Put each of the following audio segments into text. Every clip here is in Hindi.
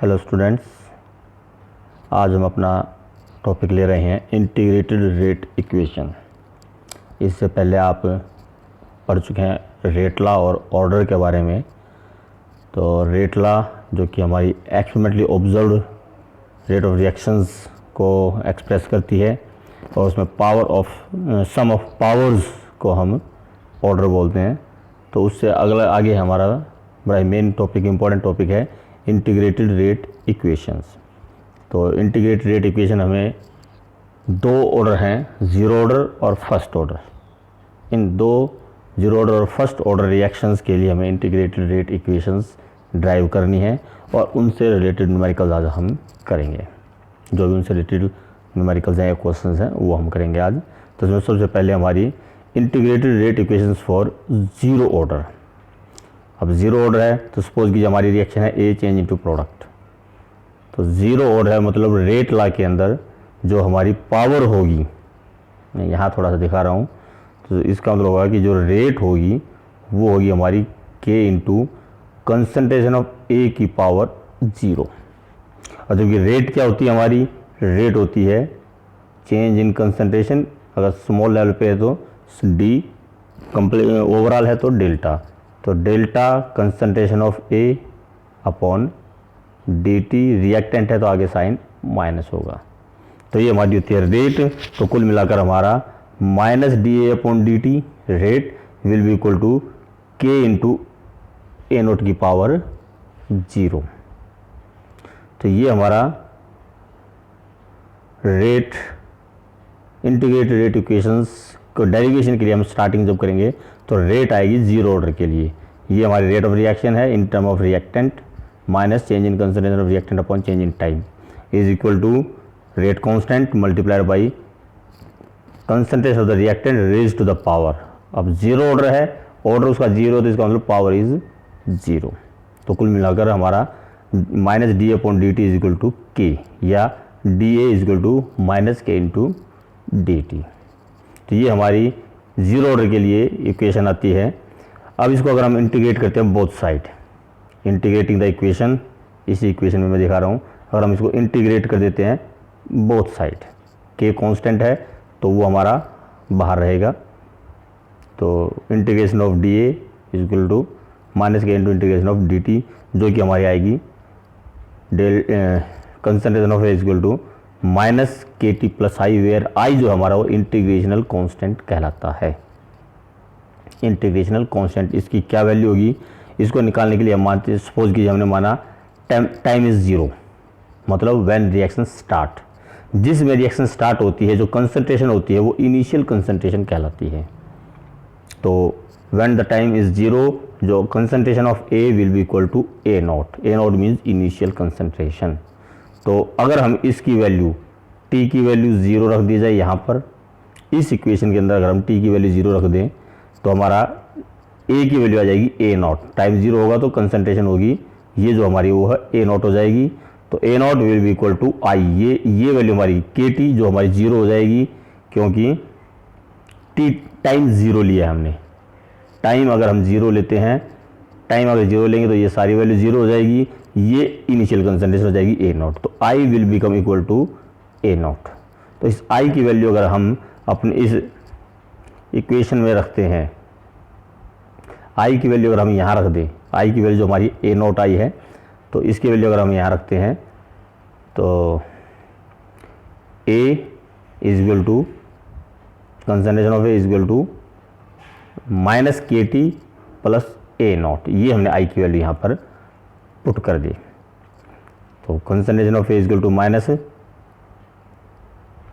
हेलो स्टूडेंट्स, आज हम अपना टॉपिक ले रहे हैं इंटीग्रेटेड रेट इक्वेशन। इससे पहले आप पढ़ चुके हैं रेट लॉ और ऑर्डर के बारे में। तो रेट लॉ जो कि हमारी experimentally observed rate of reactions को एक्सप्रेस करती है, और उसमें power of sum of powers को हम ऑर्डर बोलते हैं। तो उससे अगला आगे हमारा बड़ा मेन टॉपिक, इम्पोर्टेंट टॉपिक है इंटीग्रेटेड रेट इक्वेशंस। तो इंटीग्रेटेड रेट इक्वेशन हमें दो ऑर्डर हैं, ज़ीरो ऑर्डर और फर्स्ट ऑर्डर। इन दो ज़ीरो ऑर्डर और फर्स्ट ऑर्डर रिएक्शंस के लिए हमें इंटीग्रेटेड रेट इक्वेशंस ड्राइव करनी है, और उनसे रिलेटेड न्यूमेरिकल्स आज हम करेंगे। जो भी उनसे रिलेटेड न्यूमेरिकल्स हैं या क्वेश्चंस हैं वो हम करेंगे आज। तो इसमें सबसे पहले हमारी integrated rate equations for zero order. अब ज़ीरो ऑर्डर है तो सपोज कीजिए हमारी रिएक्शन है ए चेंज इनटू प्रोडक्ट। तो ज़ीरो ऑर्डर है मतलब रेट लॉ के अंदर जो हमारी पावर होगी, मैं यहाँ थोड़ा सा दिखा रहा हूँ, तो इसका मतलब होगा कि जो रेट होगी वो होगी हमारी के इंटू कंसनट्रेशन ऑफ ए की पावर ज़ीरो। और जबकि रेट क्या होती है हमारी, रेट होती है चेंज इन कंसनट्रेशन, अगर स्मॉल लेवल पे है तो डी, कंप्लीट ओवरऑल है तो डेल्टा। तो delta concentration of A upon D T, reactant है तो आगे साइन माइनस होगा। तो ये हमारी होती है रेट। तो कुल मिलाकर हमारा minus D A upon D T rate will be equal to के इंटू ए नोट की पावर ज़ीरो। तो ये हमारा रेट इंटीग्रेटेड रेट इक्वेशंस को डेरिवेशन के लिए हम स्टार्टिंग जब करेंगे तो रेट आएगी ज़ीरो ऑर्डर के लिए। ये हमारी रेट ऑफ रिएक्शन है in term of reactant minus change in concentration of reactant upon change in time is equal to rate constant multiplied by concentration of the reactant raise to the power. अब ज़ीरो ऑर्डर है, ऑर्डर उसका ज़ीरो, तो इसका मतलब पावर इज ज़ीरो। तो कुल मिलाकर हमारा minus D upon D T is equal to k, या d A is equal to minus k into D t. तो ये हमारी ज़ीरो ऑर्डर के लिए इक्वेशन आती है। अब इसको अगर हम इंटीग्रेट करते हैं both side, integrating the equation, इसी इक्वेशन में मैं दिखा रहा हूँ, अगर हम इसको इंटीग्रेट कर देते हैं बोथ साइड, के कांस्टेंट है तो वो हमारा बाहर रहेगा। तो integration of d A is equal to minus k into integration of d t, जो कि हमारी आएगी del concentration of A is equal to minus k T plus I, where I जो हमारा वो इंटीग्रेशनल कांस्टेंट कहलाता है। इंटीग्रेशनल कांस्टेंट इसकी क्या वैल्यू होगी, इसको निकालने के लिए हम मानते हैं, सपोज कीजिए हमने माना टाइम इज ज़ीरो, मतलब व्हेन रिएक्शन स्टार्ट, जिस में रिएक्शन स्टार्ट होती है जो कंसंट्रेशन होती है वो इनिशियल कंसंट्रेशन कहलाती है। तो when the time is zero, जो concentration of A will be equal to A naught. A naught means initial concentration. तो अगर हम इसकी वैल्यू टी की वैल्यू ज़ीरो रख दी जाए यहाँ पर, इस इक्वेशन के अंदर अगर हम टी की वैल्यू ज़ीरो रख दें तो हमारा ए की वैल्यू आ जाएगी ए नॉट। टाइम ज़ीरो होगा तो कंसंट्रेशन होगी, ये जो हमारी वो है ए नॉट हो जाएगी। तो A naught will be equal to I, ये वैल्यू हमारी के टी जो हमारी ज़ीरो हो जाएगी, क्योंकि टी टाइम ज़ीरो लिया है हमने। टाइम अगर हम ज़ीरो लेते हैं, टाइम अगर ज़ीरो लेंगे तो ये सारी वैल्यू ज़ीरो हो जाएगी, ये इनिशियल कंसंट्रेशन हो जाएगी ए नॉट। तो I will become equal to A naught. तो इस आई की वैल्यू अगर हम अपने इस इक्वेशन में रखते हैं, आई की वैल्यू अगर हम यहाँ रख दें, आई की वैल्यू जो हमारी ए नॉट आई है, तो इसकी वैल्यू अगर हम यहाँ रखते हैं तो A is equal to concentration of A is equal to minus k T plus A naught, ये हमने आई की वैल्यू यहाँ पर पुट कर दी। तो concentration of A is equal to minus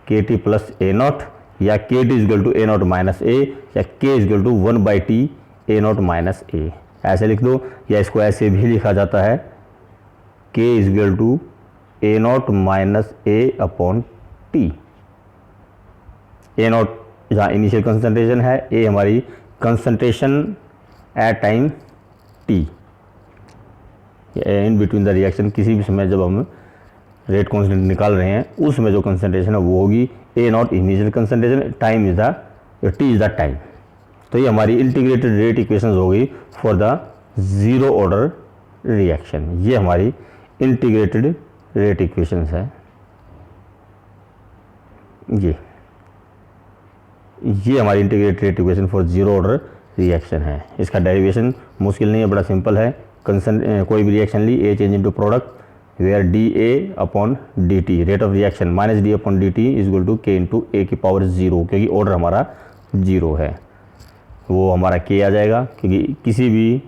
k T plus A naught, या k t is equal to A naught minus A, या k is equal to one by t A naught minus A, ऐसे लिख दो। या इसको ऐसे भी लिखा जाता है के is equal to A naught minus A upon t. A naught जहाँ इनिशियल कंसंट्रेशन है, ए हमारी concentration at time t, in between the reaction, किसी भी समय जब हम रेट कांस्टेंट निकाल रहे हैं उसमें जो कंसंट्रेशन है वो होगी A naught initial concentration, time is the t is the time. तो ये हमारी इंटीग्रेटेड रेट इक्वेशंस हो गई for the zero order reaction. ये हमारी इंटीग्रेटेड रेट इक्वेशंस है। ये हमारी integrated rate equation for zero order reaction है। इसका डेरिवेशन मुश्किल नहीं है, बड़ा सिंपल है। कोई भी रिएक्शन ली, A change into product where D A upon D T, rate of reaction minus D upon D T is equal to के इंटू ए की पावर जीरो, क्योंकि ऑर्डर हमारा जीरो है, वो हमारा के आ जाएगा। क्योंकि किसी भी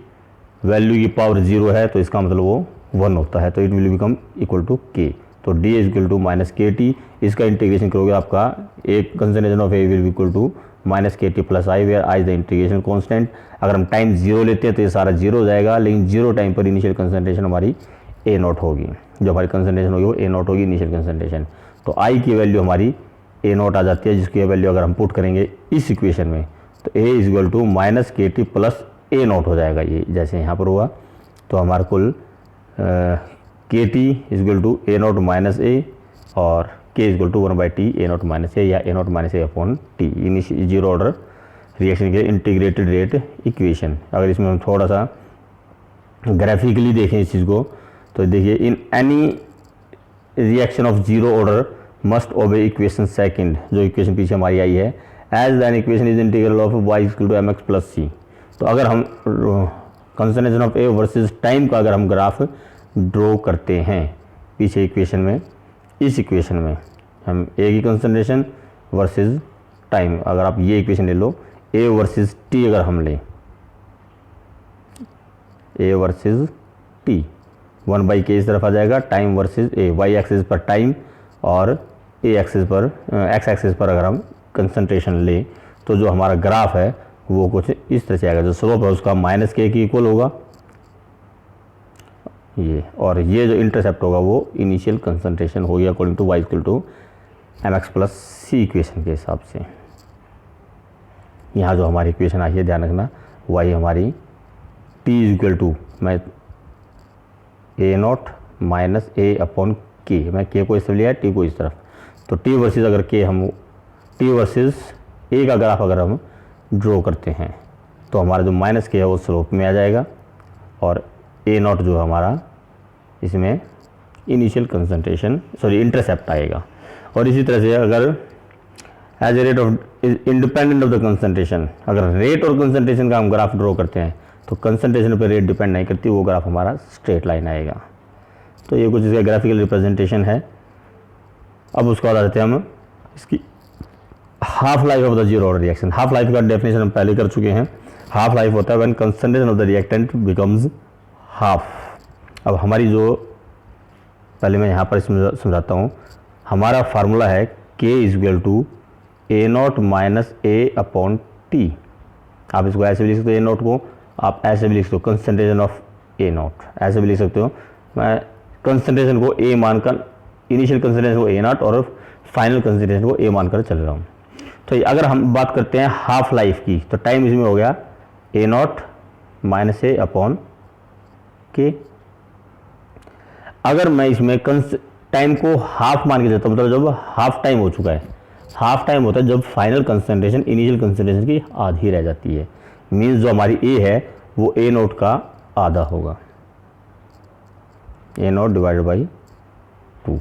वैल्यू की पावर जीरो है तो इसका मतलब वो 1 होता है, तो it will become equal to k. तो d is equal to minus k t, इसका इंटीग्रेशन करोगे आपका एक concentration of A will be equal to minus k T plus I, where I is the integration constant. अगर हम टाइम जीरो लेते हैं तो ये सारा जीरो हो जाएगा, लेकिन जीरो टाइम पर इनिशियल कंसंट्रेशन हमारी ए नॉट होगी, जो हमारी कंसंट्रेशन होगी वो ए नॉट होगी इनिशियल कंसंट्रेशन। तो आई की वैल्यू हमारी ए नॉट आ जाती है, जिसकी वैल्यू अगर हम पुट करेंगे इस इक्वेशन में तो A is equal to minus k T plus A naught हो जाएगा, ये जैसे यहाँ पर हुआ। तो हमारा कुल k t is equal to A naught minus A और k is equal to 1/t A naught minus A या A naught minus A upon t, initial zero order reaction के इंटीग्रेटेड रेट इक्वेशन। अगर इसमें हम थोड़ा सा ग्राफिकली देखें इस चीज़ को तो देखिए, in any reaction of zero order must obey equation second, जो इक्वेशन पीछे हमारी आई है, as then equation is integral of y equal to M x plus c. तो अगर हम concentration of A versus time का अगर हम ग्राफ ड्रॉ करते हैं पीछे इक्वेशन में, इस इक्वेशन में हम ए की कंसंट्रेशन वर्सेस टाइम, अगर आप ये इक्वेशन ले लो, ए वर्सेस टी अगर हम लें, ए वर्सेस टी, 1/k इस तरफ आ जाएगा, time versus A, Y axis पर टाइम और ए एक्सिस पर एक्स एक्सिस पर अगर हम कंसंट्रेशन लें तो जो हमारा ग्राफ है वो कुछ इस तरह से आएगा। जो स्लोप है उसका माइनस के की इक्वल होगा ये, और ये जो इंटरसेप्ट होगा वो इनिशियल कंसंट्रेशन होगी according to Y equal to M x plus C equation के हिसाब से। यहाँ जो हमारी इक्वेशन आई है ध्यान रखना, वाई हमारी टी इज इक्वल टू, मैं ए नॉट माइनस ए अपॉन के, मैं के को इस तरफ लिया है, टी को इस तरफ, तो टी वर्सेस अगर के हम टी वर्सेस ए का ग्राफ अगर हम ड्रॉ करते हैं तो हमारा जो माइनस के है वो स्लोप में आ जाएगा और ए नॉट जो हमारा इसमें इनिशियल कंसंट्रेशन इंटरसेप्ट आएगा। और इसी तरह से अगर as A rate of independent of the concentration, अगर रेट और कंसंट्रेशन का हम ग्राफ ड्रॉ करते हैं तो कंसंट्रेशन पर रेट डिपेंड नहीं करती, वो ग्राफ हमारा स्ट्रेट लाइन आएगा। तो ये कुछ इसका ग्राफिकल रिप्रेजेंटेशन है। अब उसके बाद आते हैं हम इसकी half life of the zero order reaction. Half life का डेफिनेशन हम पहले कर चुके हैं। हाफ लाइफ होता है when concentration of the reactant becomes half. अब हमारी जो, पहले मैं यहाँ पर इसमें समझाता हूँ, हमारा फार्मूला है के is equal to A naught minus A upon T. आप इसको ऐसे भी लिख सकते हो, ए नॉट को आप ऐसे भी लिख सकते हो, कंसंट्रेशन ऑफ ए नॉट ऐसे भी लिख सकते हो। मैं कंसंट्रेशन को ए मानकर, इनिशियल कंसंट्रेशन को ए नॉट और फाइनल कंसंट्रेशन को ए मानकर चल रहा हूँ। तो अगर हम बात करते हैं हाफ लाइफ की तो टाइम इसमें हो गया ए नॉट माइनस ए अपॉन के। अगर मैं इसमें टाइम को हाफ मान के चलता हूँ, मतलब जब हाफ टाइम हो चुका है, हाफ टाइम होता है जब फाइनल कंसंट्रेशन इनिशियल कंसंट्रेशन की आधी रह जाती है, मीन्स जो हमारी ए है वो ए नॉट का आधा होगा, A naught divided by 2।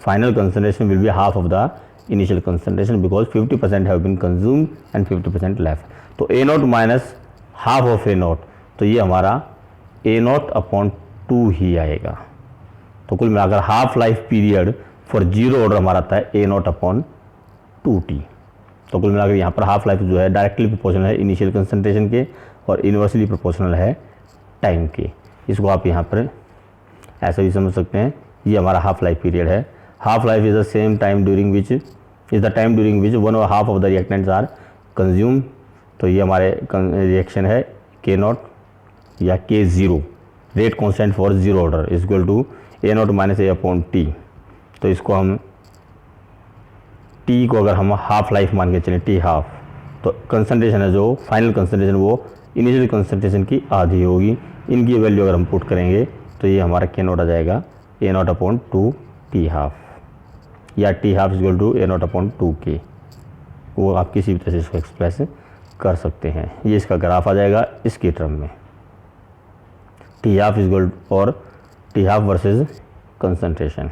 Final concentration will be half of the initial concentration because 50% have been consumed and 50% left. तो A naught minus half of A naught, तो ये हमारा ए नॉट अपॉन 2 ही आएगा। तो कुल मिलाकर half life period for zero order हमारा आता है ए नॉट अपॉन 2t। तो कुल मिलाकर यहाँ पर हाफ लाइफ जो है डायरेक्टली प्रोपोर्शनल है इनिशियल कंसंट्रेशन के और इन्वर्सली प्रोपोर्शनल है टाइम के। इसको आप यहाँ पर ऐसा भी समझ सकते हैं, ये हमारा हाफ लाइफ पीरियड है। Half life is the same time during which is the time during which 1/2 of the reactants are consume. तो ये हमारे रिएक्शन है के नॉट या K zero, rate constant for zero order is equal to A naught minus A upon T. तो इसको हम टी को अगर हम हाफ लाइफ मान के चलें, टी हाफ, तो कंसंट्रेशन है जो फाइनल कंसंट्रेशन वो इनिशियल कंसंट्रेशन की आधी होगी। इनकी वैल्यू अगर हम पुट करेंगे तो ये हमारा के नॉट आ जाएगा A naught upon 2 T half, या T half is equal to A naught upon 2 K. वो आप किसी भी तरह से इसको एक्सप्रेस कर सकते हैं। ये इसका ग्राफ आ जाएगा इसके टर्म में, टी हाफ इज इक्वल और T half versus concentration,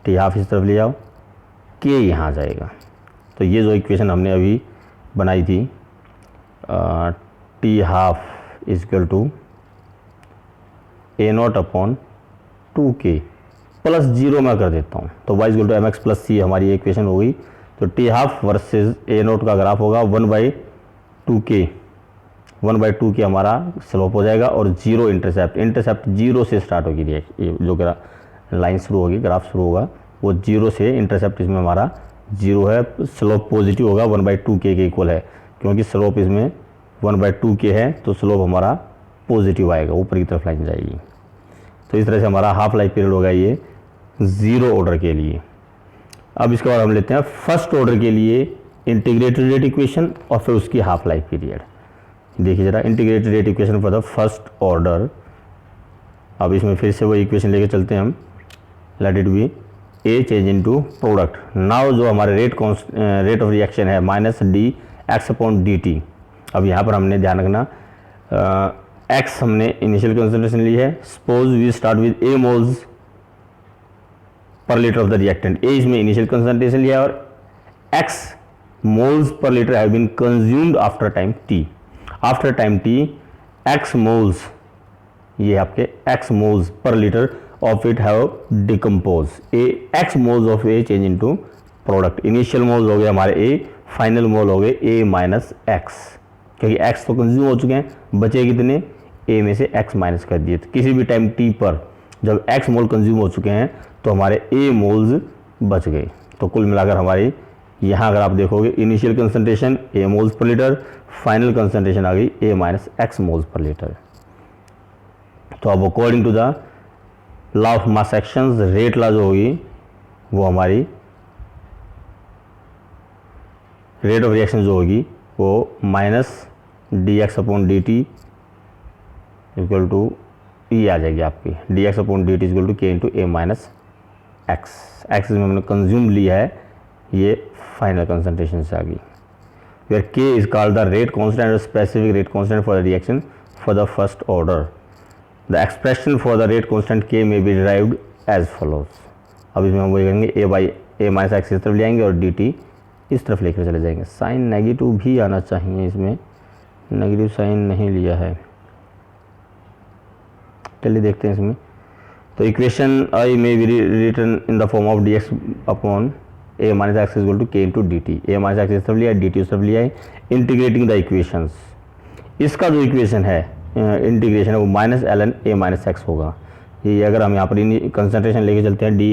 T half इस तरफ ले जाओ, के यहाँ आ जाएगा। तो ये जो इक्वेशन हमने अभी बनाई थी t half is equal to A naught upon 2k plus 0 मैं कर देता हूँ, तो y is equal to M x plus c हमारी इक्वेशन हो गई। तो t half versus A naught का ग्राफ होगा 1/2k, 1/2k हमारा स्लोप हो जाएगा और 0 इंटरसेप्ट 0 से स्टार्ट होगी, ये जो लाइन शुरू होगी, ग्राफ शुरू होगा वो 0 से, इंटरसेप्ट इसमें हमारा 0 है, स्लोप पॉजिटिव होगा 1/2k के इक्वल है, क्योंकि स्लोप इसमें 1/2k है तो स्लोप हमारा पॉजिटिव आएगा, ऊपर की तरफ लाइन जाएगी। तो इस तरह से हमारा हाफ लाइफ पीरियड होगा ये 0 ऑर्डर के लिए। अब इसके बाद हम लेते हैं फर्स्ट ऑर्डर के लिए इंटीग्रेटेड रेट इक्वेशन और फिर उसकी हाफ लाइफ पीरियड। देखिए जरा integrated rate equation for the first order. अब इसमें फिर से वो इक्वेशन लेके चलते हैं हम, let it be A change into product. Now जो हमारे रेट ऑफ रिएक्शन है minus d x upon D T. अब यहाँ पर हमने ध्यान रखना एक्स हमने इनिशियल कंसंट्रेशन ली है, suppose we start with a moles per litre of the reactant, a इसमें इनिशियल कंसंट्रेशन लिया है और x moles per litre have been consumed after time t. After time t x moles, ये आपके x moles per litre of it have decompose, a x moles of a change into product. Initial moles हो गए हमारे ए, फाइनल मोल हो गए ए माइनस एक्स, क्योंकि एक्स तो कंज्यूम हो चुके हैं, बचे कितने, ए में से एक्स माइनस कर दिए। तो किसी भी टाइम टी पर जब एक्स मोल कंज्यूम हो चुके हैं तो हमारे ए मोल्स बच गए। तो कुल मिलाकर हमारी यहाँ अगर आप देखोगे initial concentration a moles per litre, final concentration आ गई a minus x moles per litre. तो अब according to the law of mass actions, rate law जो होगी वो हमारी रेट ऑफ रिएक्शन जो होगी वो minus d x upon D t equal to ई आ जाएगी आपकी, d x upon D t equal to के into a minus x. X में हमने कंज्यूम लिया है, ये फाइनल कंसंट्रेशन से आ गई। Where k is called the rate constant और specific rate constant for the reaction for the first order. The expression for the rate constant k may be derived as follows. अब इसमें हम वही करेंगे a by a minus x इस तरफ ले आएंगे और डी टी इस तरफ लेकर चले जाएंगे। साइन नेगेटिव भी आना चाहिए, इसमें नेगेटिव साइन नहीं लिया है, चलिए देखते हैं इसमें। तो equation I may be written in the form of D x upon A minus x equal to के into D T. A minus x इस तरफ लिया है, डी टी उस तरफ लिया है, इंटीग्रेटिंग द इक्वेशंस। इसका जो इक्वेशन है इंटीग्रेशन है वो minus L N A minus X होगा। ये अगर हम यहाँ पर कंसंट्रेशन लेके चलते हैं डी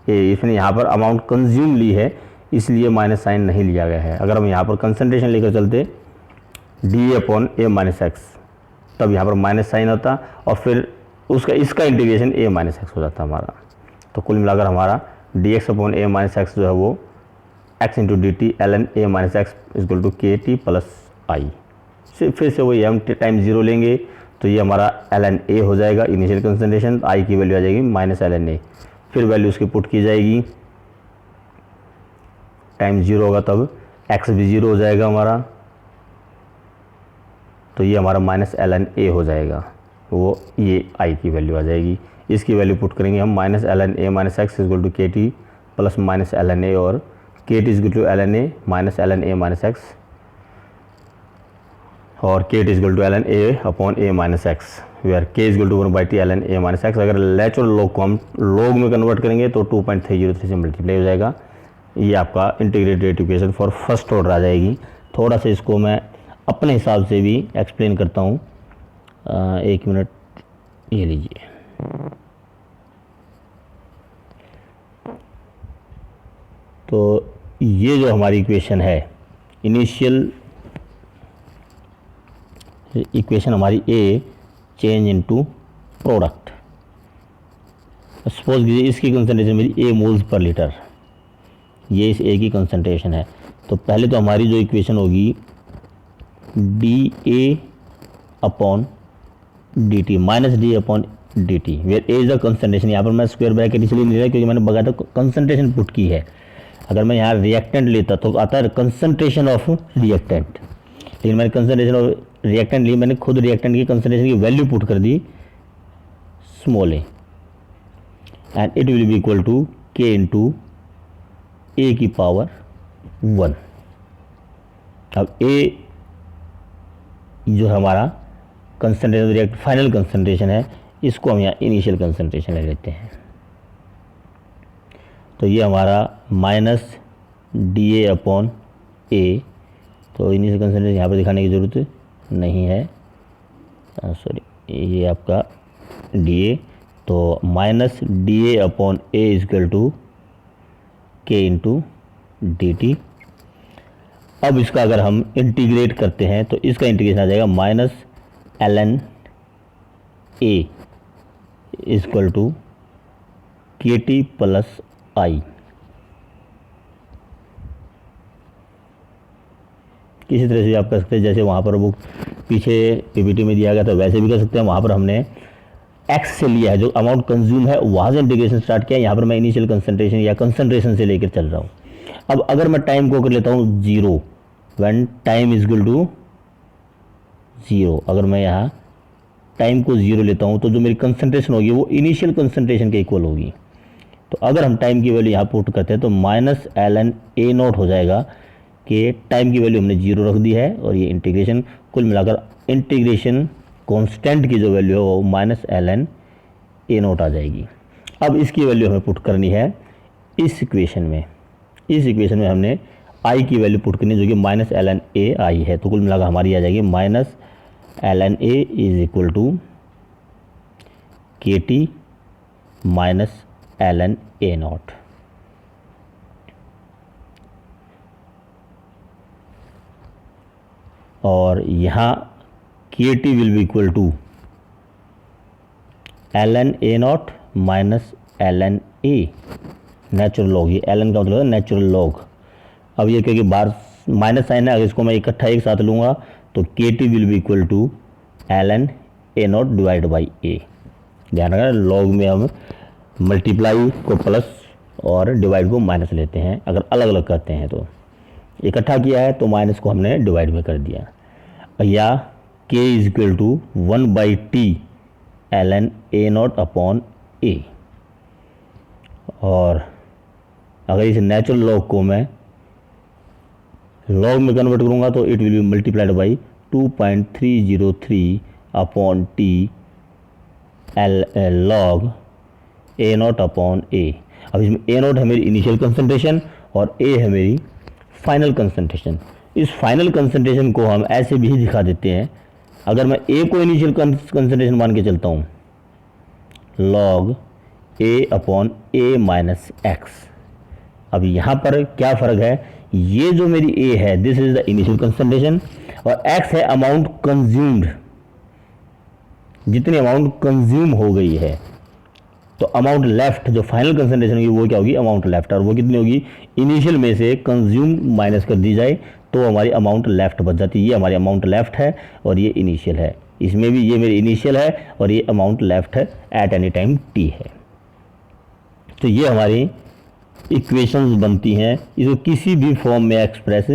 ए, इसमें यहाँ पर अमाउंट कंज्यूम ली है इसलिए माइनस साइन नहीं लिया गया है। अगर हम यहाँ पर कंसंट्रेशन लेकर चलते डी अपॉन ए माइनस एक्स, तब यहाँ पर माइनस साइन होता और फिर उसका इसका इंटीग्रेशन ए माइनस एक्स हो जाता हमारा। तो कुल मिलाकर हमारा डी एक्स अपॉन ए माइनस एक्स जो है वो X into D T L N A minus x equal to के टी प्लस आई। फिर से वही हम टाइम 0 लेंगे तो ये हमारा एल एन ए हो जाएगा इनिशियल कंसंट्रेशन, आई की वैल्यू आ जाएगी माइनस एल एन ए, फिर वैल्यू उसकी पुट की जाएगी, टाइम 0 होगा तब एक्स भी 0 हो जाएगा हमारा, तो ये हमारा माइनस एल एन ए हो जाएगा, वो ये आई की वैल्यू आ जाएगी। इसकी वैल्यू पुट करेंगे हम minus L N A minus x equal to के T plus minus L N a, और k t equal to l N A minus L N A minus x, और k t equal to l N a upon A minus x, where k equal to 1/t l N A minus x. अगर नेचुरल लॉग को हम लॉग में कन्वर्ट करेंगे तो 2.303 से मल्टीप्लाई हो जाएगा। ये आपका integrated equation for first order आ जाएगी। थोड़ा सा इसको मैं अपने हिसाब से भी एक्सप्लेन करता हूँ, एक मिनट ये लीजिए। तो ये जो हमारी इक्वेशन है इनिशियल इक्वेशन हमारी ए चेंज इनटू प्रोडक्ट, सपोज कीजिए इसकी कंसंट्रेशन मेरी ए मोल्स पर लीटर, ये इस ए की कंसंट्रेशन है। तो पहले तो हमारी जो इक्वेशन होगी D A upon D T minus D upon D T, where A is the concentration. यहाँ पर मैं स्क्वायर ब्रैकेट इसलिए नहीं रहा क्योंकि मैंने बकायदा कंसंट्रेशन पुट की है। अगर मैं यहाँ रिएक्टेंट लेता तो आता है कंसंट्रेशन ऑफ रिएक्टेंट, लेकिन मैंने कंसंट्रेशन ऑफ रिएक्टेंट ली, मैंने खुद रिएक्टेंट की कंसंट्रेशन की वैल्यू पुट कर दी small A and it will be equal to के इंटू ए की पावर 1। अब ए जो हमारा कंसंट्रेशन रिएक्ट फाइनल कंसंट्रेशन है, इसको हम यहाँ इनिशियल कंसंट्रेशन ले लेते हैं। तो ये हमारा माइनस डी ए अपॉन ए, तो इनिशियल कंसंट्रेशन यहाँ पर दिखाने की ज़रूरत नहीं है, सॉरी ये आपका डी ए, तो minus D A upon A is equal to के इंटू डी टी। अब इसका अगर हम इंटीग्रेट करते हैं तो इसका इंटीग्रेशन आ जाएगा minus L N A is equal to के टी प्लस आई। किसी तरह से आप कर सकते हैं, जैसे वहाँ पर वो पीछे पीपीटी में दिया गया था वैसे भी कर सकते हैं। वहाँ पर हमने एक्स से लिया है, जो अमाउंट कंज्यूम है वहाँ से इंटीग्रेशन स्टार्ट किया है। यहाँ पर मैं इनिशियल कंसंट्रेशन या कंसंट्रेशन से लेकर चल रहा हूँ। अब अगर मैं टाइम को कर लेता हूँ zero, when time is equal to zero, अगर मैं यहाँ टाइम को ज़ीरो लेता हूँ तो जो मेरी कंसंट्रेशन होगी वो इनिशियल कंसंट्रेशन के इक्वल होगी। तो अगर हम टाइम की वैल्यू यहाँ पुट करते हैं तो minus L N A naught हो जाएगा कि टाइम की वैल्यू हमने जीरो रख दी है, और ये इंटीग्रेशन कुल मिलाकर इंटीग्रेशन कांस्टेंट की जो वैल्यू है वो minus L N A naught आ जाएगी। अब इसकी वैल्यू हमें पुट करनी है इस इक्वेशन में। इस इक्वेशन में हमने आई की वैल्यू पुट करनी है जो कि minus L N a I है। तो कुल मिलाकर हमारी आ जाएगी minus L N a is equal to के t minus L N A naught. और यहाँ k t will be equal to l N A naught minus L N a natural log. ये एल एन का मतलब है नेचुरल लॉग। अब ये क्योंकि बार माइनस साइन है, अगर इसको मैं इकट्ठा एक साथ लूँगा तो k t will be equal to l N A naught divide by a. ध्यान रखना लॉग में हम मल्टीप्लाई को प्लस और डिवाइड को माइनस लेते हैं, अगर अलग अलग करते हैं तो इकट्ठा किया है तो माइनस को हमने डिवाइड में कर दिया। या k is equal to 1/t l N A naught upon a. और अगर इस नेचुरल लॉग को मैं लॉग में कन्वर्ट करूँगा तो it will be multiplied by 2.303 upon t l log A naught upon a. अब इसमें ए नॉट है मेरी इनिशियल कंसंट्रेशन और ए है मेरी फाइनल कंसंट्रेशन। इस फाइनल कंसंट्रेशन को हम ऐसे भी दिखा देते हैं, अगर मैं ए को इनिशियल कंसंट्रेशन मान के चलता हूँ लॉग ए अपॉन ए माइनस एक्स। अब यहाँ पर क्या फ़र्क है, ये जो मेरी ए है this is the initial concentration और एक्स है अमाउंट कंज्यूम्ड, जितनी अमाउंट कंज्यूम हो गई है। तो अमाउंट लेफ्ट जो फाइनल कंसंट्रेशन होगी वो क्या होगी, अमाउंट लेफ्ट। और वो कितनी होगी, इनिशियल में से कंज्यूम माइनस कर दी जाए तो हमारी अमाउंट लेफ्ट बच जाती है। ये हमारी अमाउंट लेफ्ट है और ये इनिशियल है। इसमें भी ये मेरी इनिशियल है और ये अमाउंट लेफ्ट है एट एनी टाइम टी है। तो ये हमारी इक्वेशंस बनती हैं, इसको किसी भी फॉर्म में एक्सप्रेस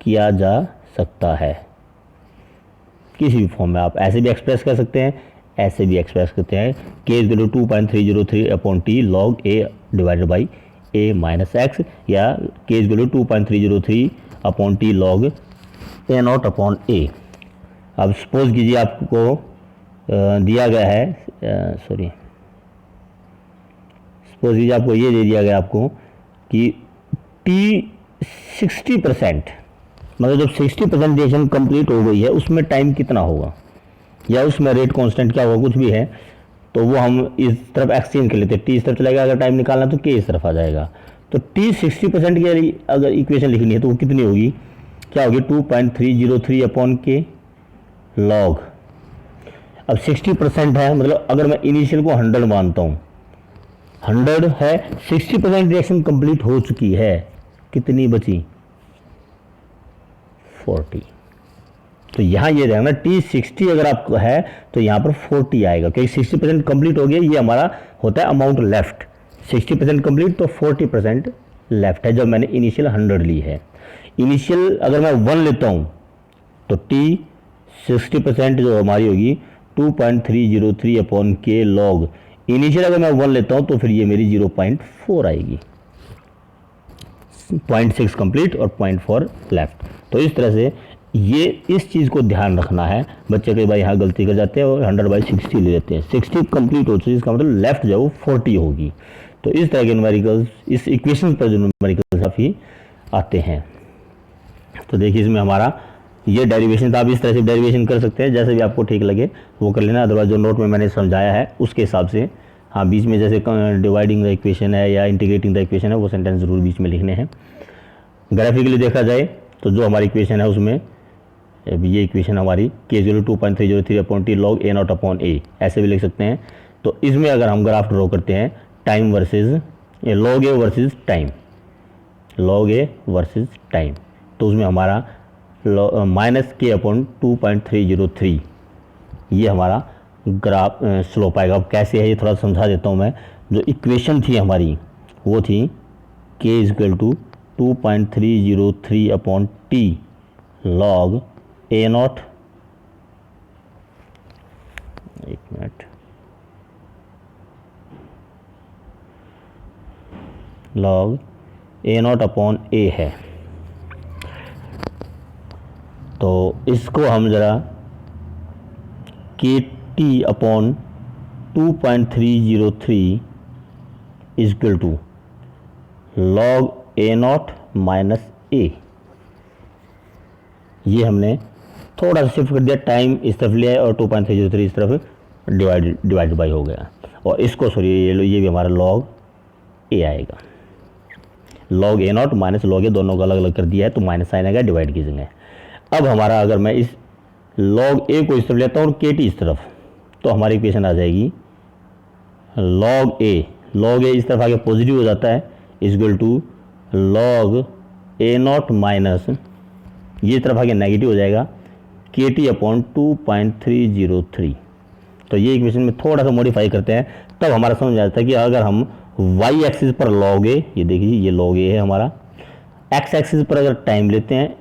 किया जा सकता है। किसी भी फॉर्म में आप ऐसे भी एक्सप्रेस कर सकते हैं, ऐसे भी एक्सप्रेस करते हैं। k is equal to 2.303 upon T log a divided by a minus x, या k is equal to 2.303 upon T log A naught upon a. अब सपोज कीजिए आपको दिया गया है, सॉरी सपोज कीजिए आपको ये दे दिया गया आपको कि टी 60%, मतलब जब 60% रिएक्शन कंप्लीट हो गई है उसमें टाइम कितना होगा या उसमें रेट कांस्टेंट क्या होगा, कुछ भी है तो वो हम इस तरफ एक्सचेंज कर लेते हैं। टी इस तरफ चलेगा, अगर टाइम निकालना तो के इस तरफ आ जाएगा। तो टी 60% की अगर इक्वेशन लिखनी है तो वो कितनी होगी, क्या होगी 2.303 अपॉन के लॉग। अब 60% है, मतलब अगर मैं इनिशियल को 100 मानता हूँ, 100 है, 60% रिएक्शन कंप्लीट हो चुकी है, कितनी बची 40। तो यहाँ ये रहेगा ना टी 60 अगर आपको है तो यहाँ पर 40 आएगा, क्योंकि 60% कंप्लीट हो गया। ये हमारा होता है अमाउंट लेफ्ट, 60% कंप्लीट तो 40% लेफ्ट है जब मैंने इनिशियल 100 ली है। इनिशियल अगर मैं 1 लेता हूँ तो टी 60% जो हमारी होगी 2.303 अपॉन के लॉग इनिशियल अगर मैं 1 लेता हूँ तो फिर ये मेरी 0.4 आएगी, 0.6 कंप्लीट और 0.4 लेफ्ट। तो इस तरह से ये इस चीज़ को ध्यान रखना है। बच्चे कई बार यहाँ गलती कर जाते हैं और 100/60 ले लेते हैं, 60 कंप्लीट हो चुकी, इसका मतलब लेफ्ट जो है वो 40 होगी। तो इस तरह के न्यूमेरिकल्स, इस इक्वेशन पर जो न्यूमेरिकल्स काफ़ी आते हैं। तो देखिए इसमें हमारा ये डेरिवेशन था, आप इस तरह से डेरिवेशन कर सकते हैं, जैसे भी आपको ठीक लगे वो कर लेना। अदरवाइज जो नोट में मैंने समझाया है उसके हिसाब से, हाँ बीच में जैसे डिवाइडिंग द इक्वेशन है या इंटीग्रेटिंग द इक्वेशन है वो सेंटेंस जरूर बीच में लिखने हैं। ग्राफिकली देखा जाए तो जो हमारी इक्वेशन है उसमें ये इक्वेशन हमारी k0 2.303 upon T log a not upon a ऐसे भी लिख सकते हैं। तो इसमें अगर हम ग्राफ ड्रॉ करते हैं टाइम वर्सेस लॉग ए वर्सेस टाइम, लॉग ए वर्सेस टाइम, तो उसमें हमारा माइनस के अपॉन 2.303 ये हमारा ग्राफ स्लोप आएगा। अब कैसे है ये थोड़ा समझा देता हूँ मैं। जो इक्वेशन थी हमारी वो थी k equal to 2.303 upon T log A naught, एक minute, log A naught upon A है। तो इसको हम ज़रा K T upon 2.303 equal to log A naught minus A, ये हमने थोड़ा सा शिफ्ट कर दिया, टाइम इस तरफ लिया है और 2.303 इस तरफ डिवाइड बाई हो गया। और इसको सॉरी ये भी हमारा लॉग ए आएगा, log A naught minus log A दोनों को अलग अलग कर दिया है तो माइनस साइन आएगा, डिवाइड कीजिएंगे। अब हमारा अगर मैं इस लॉग ए को इस तरफ लेता हूँ और के टी इस तरफ, तो हमारी इक्वेशन आ जाएगी लॉग ए इस तरफ आगे पॉजिटिव हो जाता है equal to log A naught minus ये इस तरफ आगे नेगेटिव हो जाएगा के टी अपॉन 2.303। तो ये इक्वेशन में थोड़ा सा मॉडिफाई करते हैं तब हमारा समझ आता है कि अगर हम वाई एक्सिस पर लॉग ए, ये देखिए ये लॉग ए है हमारा, एक्स एक्सिस पर अगर टाइम लेते हैं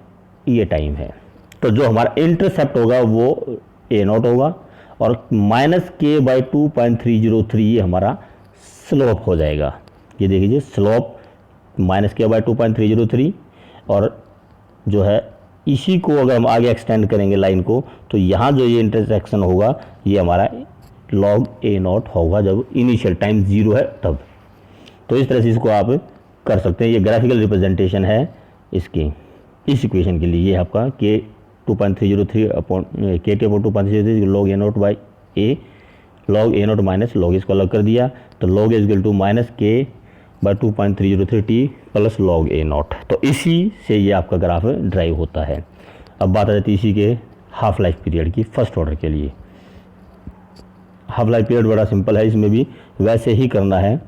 ये टाइम है, तो जो हमारा इंटरसेप्ट होगा वो ए नॉट होगा और माइनस के बाई 2.303 ये हमारा स्लोप हो जाएगा। ये देखिए स्लोप माइनस के बाई 2.303 और जो है इसी को अगर हम आगे एक्सटेंड करेंगे लाइन को तो यहाँ जो ये इंटरसेक्शन होगा ये हमारा लॉग ए नॉट होगा जब इनिशियल टाइम 0 है तब। तो इस तरह से इसको आप कर सकते हैं। ये ग्राफिकल रिप्रेजेंटेशन है इसकी, इस इक्वेशन के लिए। ये आपका के 2.303 upon K T upon 2.303 log A naught by A, log A naught minus log इसको अलग कर दिया तो log A equal to minus K by 2.303 T plus log A naught. तो इसी से ये आपका ग्राफ ड्राइव होता है। अब बात आ जाती है इसी के हाफ लाइफ पीरियड की फर्स्ट ऑर्डर के लिए। हाफ लाइफ पीरियड बड़ा सिंपल है, इसमें भी वैसे ही करना है।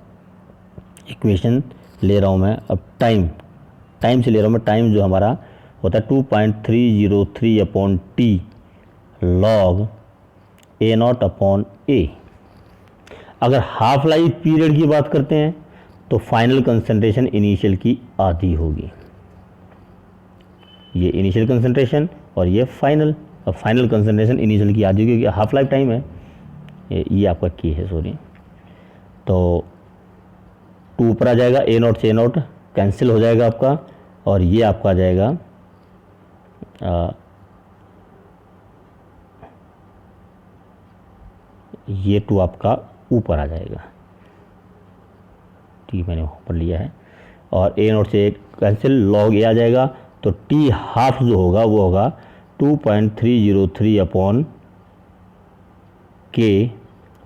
इक्वेशन ले रहा हूँ मैं, अब टाइम से ले रहा हूँ मैं। टाइम जो हमारा होता है 2.303 upon T log A naught upon A. अगर हाफ लाइफ पीरियड की बात करते हैं तो फाइनल कंसंट्रेशन इनिशियल की आधी होगी। ये इनिशियल कंसंट्रेशन और ये फाइनल। अब फाइनल कंसंट्रेशन इनिशियल की आधी होगी क्योंकि हाफ लाइफ टाइम है। ये आपका की है सॉरी, तो 2 ऊपर आ जाएगा, ए नॉट से ए नॉट कैंसिल हो जाएगा आपका और ये आपका आ जाएगा ये 2 आपका ऊपर आ जाएगा, टी मैंने ऊपर लिया है और ए नॉट से कैंसिल, लॉग ए आ जाएगा। तो टी हाफ जो होगा वो होगा 2.303 अपॉन के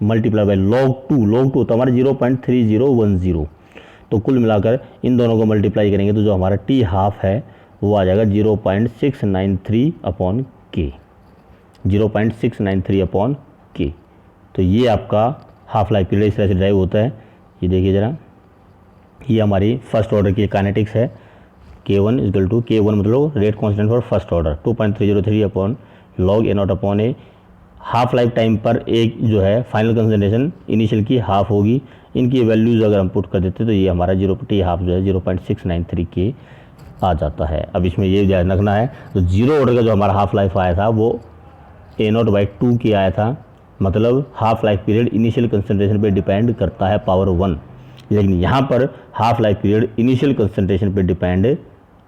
मल्टीप्लाई बाई लॉग 2 तो हमारा 0.3010। तो कुल मिलाकर इन दोनों को मल्टीप्लाई करेंगे तो जो हमारा टी हाफ है वो आ जाएगा 0.693 अपॉन के, 0.693 अपॉन के। तो ये आपका हाफ लाइफ पीरियड इस तरह से ड्राइव होता है। ये देखिए ज़रा, ये हमारी फर्स्ट ऑर्डर की काइनेटिक्स है। K1 इक्वल टू K1 मतलब rate constant for first order 2.303 upon log A naught upon A. Half life time पर एक जो है फाइनल कंसंट्रेशन इनिशियल की हाफ होगी। इनकी वैल्यूज़ अगर हम पुट कर देते तो ये हमारा 0 हाफ जो है 0.693 के आ जाता है। अब इसमें ये ध्यान रखना है तो 0 ऑर्डर का जो हमारा हाफ लाइफ आया था वो ए नॉट बाई 2 के आया था मतलब half life period initial concentration पे डिपेंड करता है पावर 1, लेकिन यहाँ पर half life period initial concentration पे डिपेंड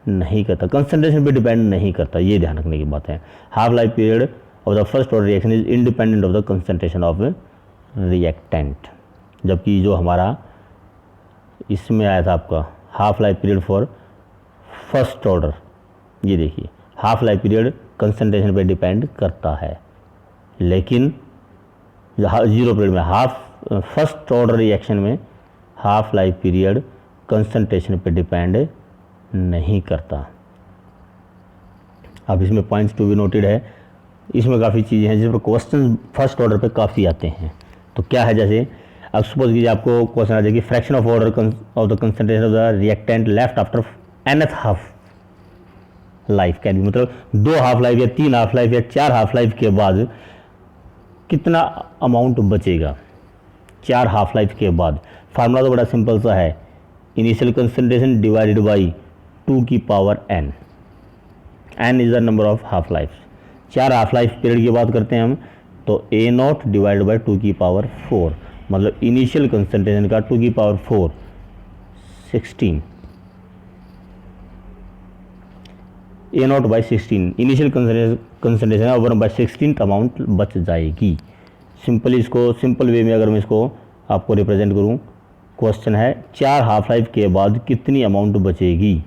नहीं करता, कंसंट्रेशन पे डिपेंड नहीं करता, ये ध्यान रखने की बात है। Half life period of the first order reaction is independent of the concentration of reactant, जबकि जो हमारा इसमें आया था आपका half life period for first order, ये देखिए हाफ लाइफ पीरियड कंसंट्रेशन पे डिपेंड करता है, लेकिन जीरो पीरियड में फर्स्ट ऑर्डर रिएक्शन में हाफ लाइफ पीरियड कंसंट्रेशन पे डिपेंड नहीं करता। अब इसमें पॉइंट्स टू बी नोटेड है, इसमें काफ़ी चीज़ें हैं जिस पर क्वेश्चन फर्स्ट ऑर्डर पे काफ़ी आते हैं। तो क्या है, जैसे अब सपोज कीजिए आपको क्वेश्चन आ जाए कि fraction of order of the concentration of the reactant left after nth half life can be, मतलब 2 हाफ लाइफ या 3 हाफ लाइफ या 4 हाफ लाइफ के बाद कितना अमाउंट बचेगा 4 हाफ लाइफ के बाद। फार्मूला तो बड़ा सिंपल सा है, इनिशियल कंसंट्रेशन डिवाइडेड बाई 2 की power n, n is the number of half life. 4 half life period की बात करते हैं हम, तो a0 डिवाइडेड बाई 2 की पावर 4, मतलब इनिशियल कंसंट्रेशन का 2 की power 4 16, a0 by 16 initial concentration 1/16 amount बच जाएगी। सिंपली इसको सिंपल वे में अगर मैं इसको आपको रिप्रेजेंट करूं, क्वेश्चन है 4 हाफ लाइफ के बाद कितनी अमाउंट बचेगी।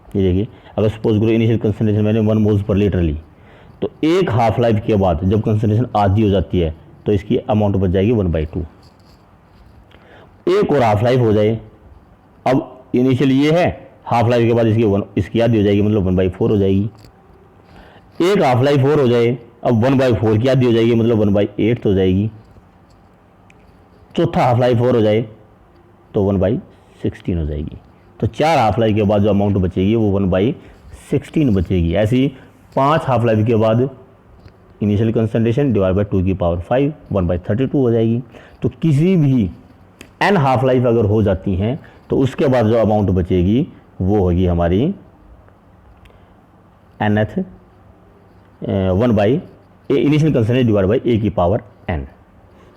ये देखिए, अगर सपोज करो इनिशियल कंसंट्रेशन मैंने 1 मोल्स पर लीटर ली, तो 1 हाफ लाइफ के बाद जब कंसंट्रेशन आधी हो जाती है तो इसकी अमाउंट बच जाएगी 1/2। एक और हाफ लाइफ हो जाए, अब इनिशियल ये है, हाफ लाइफ के बाद इसकी आधी हो जाएगी, मतलब 1/4 हो जाएगी। एक हाफ लाइफ और हो जाए, अब 1/4 की आधी हो जाएगी, मतलब 1/8 हो जाएगी। चौथा हाफ लाइफ और हो जाए तो 1/16 हो जाएगी। तो 4 हाफ लाइफ के बाद जो अमाउंट बचेगी वो 1/16 बचेगी। ऐसी 5 हाफ लाइफ के बाद इनिशियल कंसंट्रेशन डिवाइड बाई 2 की पावर 5 1/32 हो जाएगी। तो किसी भी n हाफ लाइफ अगर हो जाती हैं तो उसके बाद जो अमाउंट बचेगी वो होगी हमारी nth 1/a initial concentration divide by a की पावर n।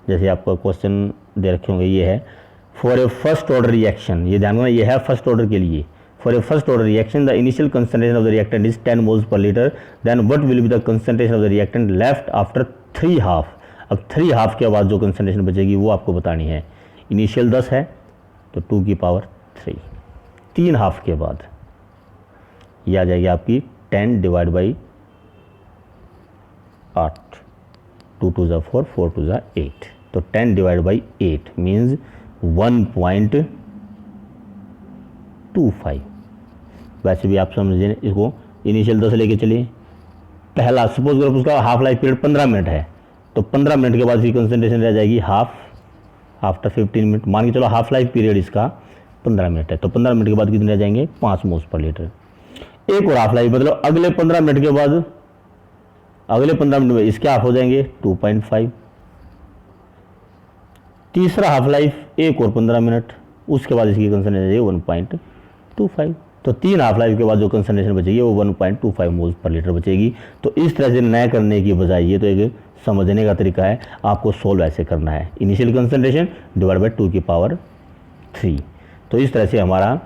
जैसे आपका क्वेश्चन दे रखे होंगे, ये है for a first order reaction, ये ध्यान रखना ये है फर्स्ट ऑर्डर के लिए। For a first order reaction the initial concentration of the reactant is 10 moles per litre, then what will be the concentration of the reactant left after 3 half. अब 3 हाफ के बाद जो कंसंट्रेशन बचेगी वो आपको बतानी है। इनिशियल 10 है तो 2 की पावर 3, 3 हाफ के बाद ये आ जाएगी आपकी 10 डिवाइड बाई 8, 2 2 ज़ा 4, 4 2 ज़ा 8, तो 10 डिवाइड बाई 8 मीन्स 1.25। वैसे भी आप समझिए इसको, इनिशियल 10 लेके चलिए, पहला सपोज करो उसका हाफ लाइफ पीरियड 15 मिनट है, तो 15 मिनट के बाद इसकी कंसंट्रेशन रह जाएगी हाफ आफ्टर 15 मिनट। मान के चलो हाफ लाइफ पीरियड इसका 15 मिनट है, तो 15 मिनट के बाद कितने रह जाएंगे 5 मोल्स पर लीटर। एक और हाफ लाइफ, मतलब अगले 15 मिनट के बाद, अगले 15 मिनट में इसके हाफ हो जाएंगे 2.5। तीसरा हाफ लाइफ एक और 15 मिनट, उसके बाद इसकी कंसंट्रेशन 1.25। तो 3 हाफ लाइफ के बाद जो कंसंट्रेशन बचेगी वो 1.25 मोल्स पर लीटर बचेगी। तो इस तरह से नए करने की बजाय ये तो एक समझने का तरीका है, आपको सोल्व ऐसे करना है, इनिशियल कंसंट्रेशन डिवाइड बाई 2 की पावर 3। तो इस तरह से हमारा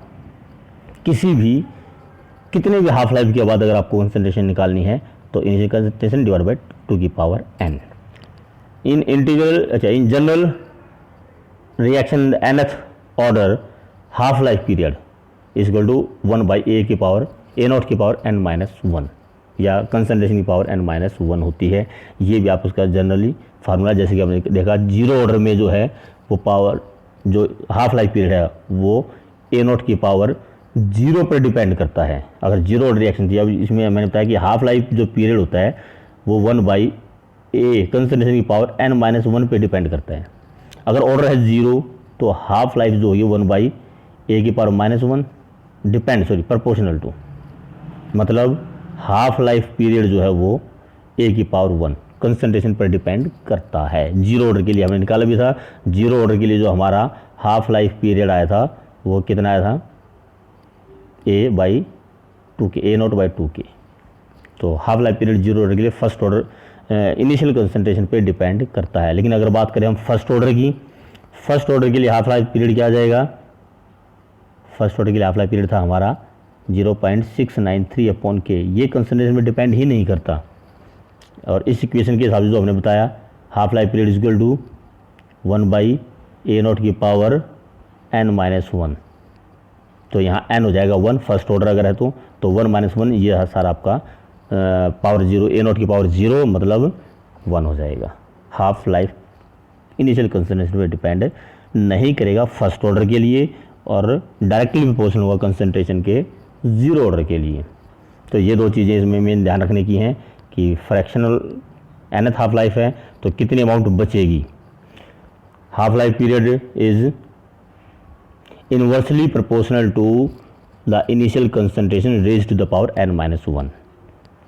किसी भी कितने भी हाफ लाइफ के बाद अगर आपको कंसंट्रेशन निकालनी है तो इनिशियल कंसंट्रेशन डिवाइड बाई 2 की power n। In general reaction nth order half life period is equal to 1/a की पावर a0 की पावर n-1 या कंसंट्रेशन की पावर n-1 होती है। ये भी आप उसका जनरली फार्मूला, जैसे कि आपने देखा जीरो ऑर्डर में जो है वो पावर जो हाफ लाइफ पीरियड है वो a0 की पावर 0 पर डिपेंड करता है। अगर जीरो ऑर्डर रिएक्शन थी, अब इसमें मैंने बताया कि हाफ लाइफ जो पीरियड होता है वो 1/a कंसंट्रेशन की पावर n-1 पे डिपेंड करता है। अगर ऑर्डर है 0 तो हाफ लाइफ जो होगी 1/a की पावर -1 डिपेंड प्रोपोर्शनल टू, मतलब हाफ लाइफ पीरियड जो है वो a की पावर 1 कंसंट्रेशन पर डिपेंड करता है। जीरो ऑर्डर के लिए हमने निकाला भी था, जीरो ऑर्डर के लिए जो हमारा हाफ लाइफ पीरियड आया था वो कितना आया था a/2k, a0/2k। तो half life period zero order के लिए फर्स्ट ऑर्डर इनिशियल कंसंट्रेशन पे डिपेंड करता है। लेकिन अगर बात करें हम फर्स्ट ऑर्डर की, फर्स्ट ऑर्डर के लिए हाफ लाइफ पीरियड क्या आ जाएगा, फर्स्ट ऑर्डर के लिए हाफ लाइफ पीरियड था हमारा 0.693 अपॉन के, ये कंसंट्रेशन पे डिपेंड ही नहीं करता। और इस इक्वेशन के हिसाब से जो हमने बताया half life period is equal to 1/a0 की पावर n-1, तो यहाँ n हो जाएगा 1 फर्स्ट ऑर्डर अगर है तो 1-1 ये है सारा आपका पावर 0, a0 की पावर 0 मतलब 1 हो जाएगा। हाफ लाइफ इनिशियल कंसंट्रेशन पे डिपेंड नहीं करेगा फर्स्ट ऑर्डर के लिए और डायरेक्टली प्रोपोर्शनल होगा कंसंट्रेशन के जीरो ऑर्डर के लिए। तो ये दो चीज़ें इसमें मेन ध्यान रखने की हैं कि फ्रैक्शनल nth हाफ लाइफ है तो कितनी अमाउंट बचेगी। Half life period is inversely proportional to the initial concentration raised to the power n-1।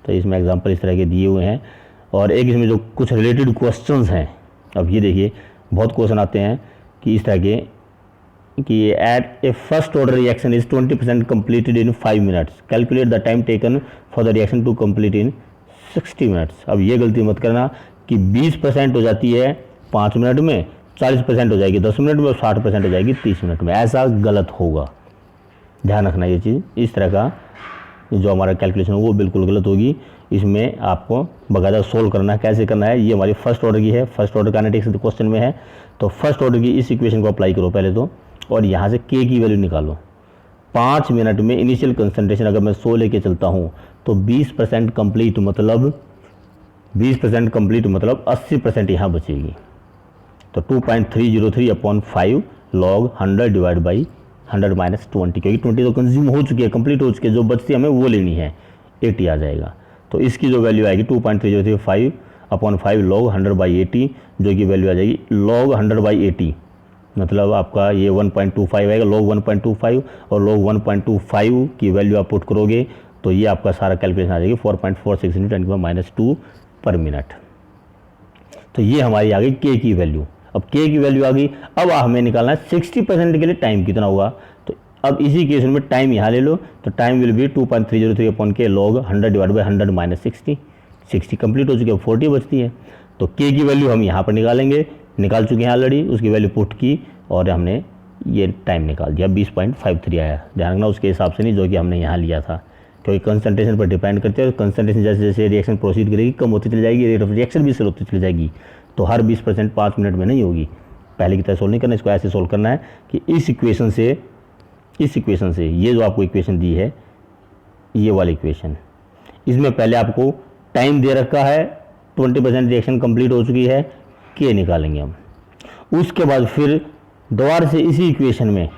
तो इसमें एग्जांपल इस तरह के दिए हुए हैं। और एक इसमें जो कुछ रिलेटेड क्वेश्चंस हैं, अब ये देखिए बहुत क्वेश्चन आते हैं कि इस तरह के कि at a first order reaction is 20% completed in 5 minutes, calculate the time taken for the reaction to complete in 60 minutes. अब ये गलती मत करना कि 20% हो जाती है 5 मिनट में, 40% हो जाएगी 10 मिनट में और 60% हो जाएगी 30 मिनट में, ऐसा गलत होगा। ध्यान रखना ये चीज़, इस तरह का जो हमारा कैलकुलेशन है वो बिल्कुल गलत होगी। इसमें आपको बाकायदा सोल्व करना है, कैसे करना है। ये हमारी फर्स्ट ऑर्डर की है, फर्स्ट ऑर्डर काइनेटिक्स क्वेश्चन में है। तो फर्स्ट ऑर्डर की इस इक्वेशन को अप्लाई करो पहले तो, और यहाँ से के की वैल्यू निकालो। 5 मिनट में इनिशियल कंसंट्रेशन अगर मैं 100 लेके चलता हूँ तो 20% कंप्लीट मतलब 20% कंप्लीट मतलब 80% यहाँ बचेगी। तो 2.303 upon 5 log 100 divide by 100 minus 20, क्योंकि 20 तो कंज्यूम हो चुकी है, कंप्लीट हो चुकी है, जो बचती है हमें वो लेनी है, 80 आ जाएगा। तो इसकी जो वैल्यू आएगी 2.3035 अपॉन 5 लॉग 100 बाई 80, जो कि वैल्यू आ जाएगी लॉग 100 बाई 80, मतलब आपका ये 1.25 आएगा, लॉग 1.25 और लॉग 1.25 की वैल्यू आप पुट करोगे तो ये आपका सारा कैलकुलेशन आ जाएगी 4.46 × 10⁻² पर मिनट। तो ये हमारी आ गई के की वैल्यू। अब के की वैल्यू आ गई, अब हमें निकालना है 60% के लिए टाइम कितना होगा। तो अब इसी केस में टाइम यहाँ ले लो, तो टाइम विल बी 2.303 अपॉन के log 100 divide by 100 minus 60 complete हो चुकी है, 40 बचती है। तो के की वैल्यू हम यहाँ पर निकालेंगे, निकाल चुके हैं ऑलरेडी, उसकी वैल्यू पुट की और हमने ये टाइम निकाल दिया 20.53 आया। ध्यान रखना उसके हिसाब से नहीं जो कि हमने यहाँ लिया था, क्योंकि कंसंट्रेशन पर डिपेंड करते हैं। कंसंट्रेशन जैसे जैसे रिएक्शन प्रोसीड करेगी कम होती चली जाएगी, रेट ऑफ रिएक्शन भी स्लो होती चली जाएगी। तो हर 20% 5 मिनट में नहीं होगी, पहले की तरह सोल्व नहीं करना, इसको ऐसे सोल्व करना है कि इस इक्वेशन से ये जो आपको इक्वेशन दी है, ये वाली इक्वेशन, इसमें पहले आपको टाइम दे रखा है, 20% रिएक्शन कंप्लीट हो चुकी है, के निकालेंगे हम। उसके बाद फिर दोबारा से इसी इक्वेशन में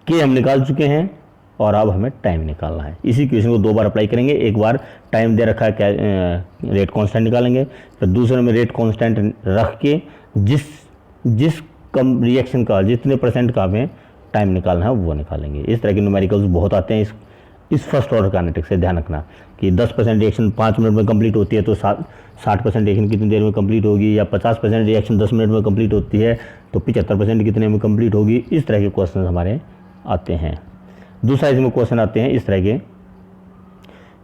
के हम निकाल चुके हैं और अब हमें टाइम निकालना है। इसी इक्वेशन को 2 बार अप्लाई करेंगे, एक बार टाइम दे रखा है रेट कांस्टेंट निकालेंगे, फिर दूसरे में रेट कांस्टेंट रख के जिस कम रिएक्शन का जितने % का हमें टाइम निकालना है वो निकालेंगे। इस तरह के न्यूमेरिकल्स बहुत आते हैं इस फर्स्ट ऑर्डर काइनेटिक्स से। ध्यान रखना कि 10% रिएक्शन 5 मिनट में कंप्लीट होती है तो 60% रिएक्शन कितनी देर में कंप्लीट होगी, या 50% रिएक्शन 10 मिनट में कंप्लीट होती है तो 75% कितने में कंप्लीट होगी। इस तरह के क्वेश्चन हमारे आते हैं। दूसरा इसमें क्वेश्चन आते हैं इस तरह के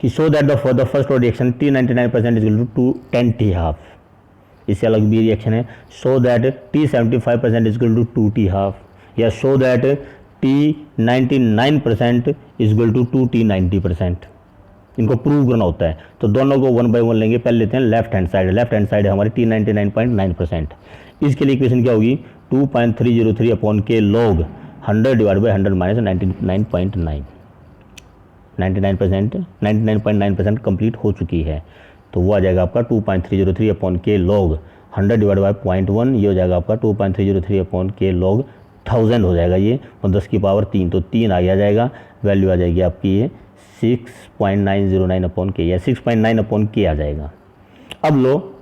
कि show that for the first order reaction T99% is equal to 10 T half. इससे अलग भी रिएक्शन है, show that T75% is equal to 2 T half, या show that T99% is equal to 2 T90%। इनको प्रूव करना होता है। तो दोनों को 1 बाय 1 लेंगे। पहले लेते हैं लेफ्ट हैंड साइड है हमारी T99.9%। इसके लिए इक्वेशन क्या होगी 2.303 अपॉन के log 100 divide by 100 minus 99.9, 99.9% complete हो चुकी है। तो वो आ जाएगा आपका 2.303 अपॉन के लॉग 100 डिवाइड बाई 0.1, ये हो जाएगा आपका 2.303 अपॉन के लॉग 1000 हो जाएगा ये, और 10 की पावर 3, तो 3 आगे आ जाएगा। वैल्यू आ जाएगी आपकी ये 6.909 अपॉन के, या 6.9 अपॉन के आ जाएगा। अब लो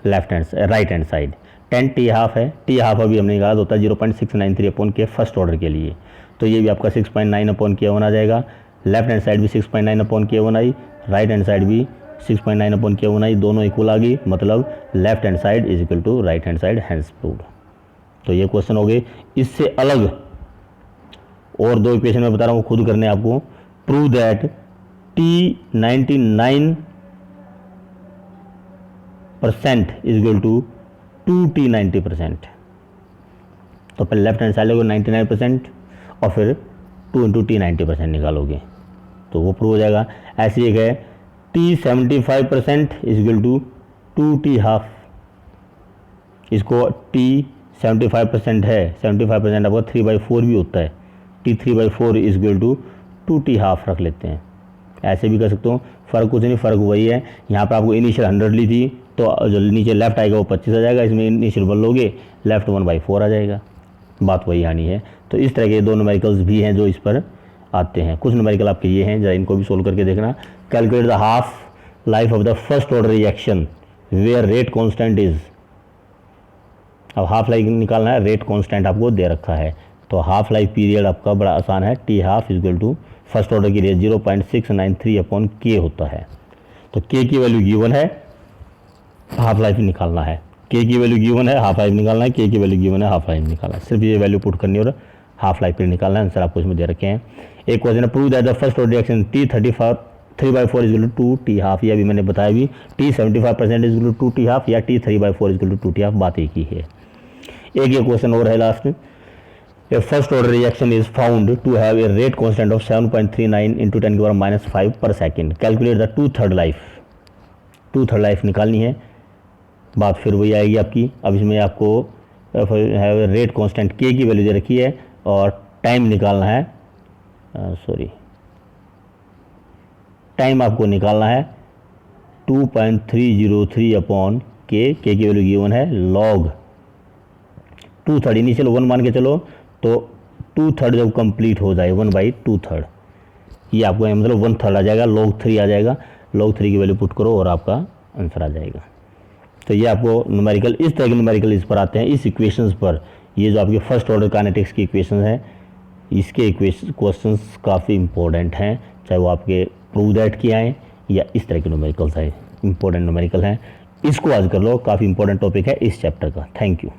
right hand side 10 T half है, T हाफ अभी हमने निकाला होता है 0.693 अपॉन के फर्स्ट ऑर्डर के लिए, तो ये भी आपका 6.9 अपॉन के 1 आ जाएगा। लेफ्ट हैंड साइड भी 6.9 अपॉन के 1 आई, राइट हैंड साइड भी 6.9 अपॉन के 1 आई, दोनों इक्वल आ गई, मतलब left hand side is equal to right hand side, hence proved. तो ये क्वेश्चन हो गए। इससे अलग और 2 इक्वेशन में बता रहा हूँ, खुद करने आपको। Prove that T99 percent is equal to 2t 90%। तो पहले लेफ्ट हैंड साइड लोगे 99% और फिर 2 इंटू टी 90% निकालोगे तो वो प्रूव हो जाएगा। ऐसे एक है t 75% is equal to 2t half. इसको t 75% है, 75% आपका 3/4 भी होता है, t 3/4 is equal to 2t half रख लेते हैं। ऐसे भी कर सकते हो, फ़र्क कुछ नहीं, फ़र्क वही है। यहाँ पर आपको इनिशियल 100 ली थी तो जो नीचे लेफ्ट आएगा वो 25 आ जाएगा, इसमें इनिशियल 1 लोगे लेफ्ट 1/4 आ जाएगा, बात वही आनी है। तो इस तरह के दो न्यूमेरिकल्स भी हैं जो इस पर आते हैं। कुछ न्यूमेरिकल आपके ये हैं, जरा इनको भी सोल्व करके देखना। Calculate the half life of the first order reaction where rate constant is. अब हाफ लाइफ निकालना है, रेट कांस्टेंट आपको दे रखा है तो हाफ लाइफ पीरियड आपका बड़ा आसान है, T half is equal to first order की रेट 0.693/K होता है। तो K की वैल्यू गिवन है, हाफ लाइफ निकालना है। K की वैल्यू गिवन है, हाफ लाइफ निकालना है, K की वैल्यू गिवन है, हाफ लाइफ निकालना है। सिर्फ ये वैल्यू पुट करनी है और हाफ लाइफ पीरियड निकालना है। आंसर आपको इसमें दे रखे हैं। एक क्वेश्चन है, prove that the first order reaction T 3/4 is equal to 2t half. ये अभी मैंने बताया भी, T 75% is equal to 2t half या T 3/4 is equal to 2t half, बात एक ही है। एक ये क्वेश्चन और है लास्ट में, A first order reaction is found to have a rate constant of 7.39 into 10⁻⁻5 per second. Calculate the 2/3 life. 2/3 life निकालनी है, बात फिर वही आएगी आपकी। अब इसमें आपको रेट कांस्टेंट K की वैल्यू दे रखी है और टाइम निकालना है, टाइम आपको निकालना है 2.303/K। K की वैल्यू गिवन है log 2/3, इनिशियल 1 मान के चलो तो 2/3 जब कंप्लीट हो जाए 1/2/3, ये आपको मतलब 1/3 आ जाएगा, log 3 आ जाएगा। log 3 की वैल्यू पुट करो और आपका आंसर आ जाएगा। तो ये आपको न्यूमेरिकल, इस तरह के न्यूमेरिकल इस पर आते हैं, इस इक्वेशंस पर। ये जो आपके फर्स्ट ऑर्डर काइनेटिक्स की इक्वेशन है, इसके क्वेश्चंस काफ़ी इंपॉर्टेंट हैं, चाहे वो आपके प्रूव दैट की आएँ या इस तरह के न्यूमेरिकल्स आए, इंपॉर्टेंट न्यूमेरिकल हैं। इसको आज कर लो, काफ़ी इंपॉर्टेंट टॉपिक है इस चैप्टर का। Thank you.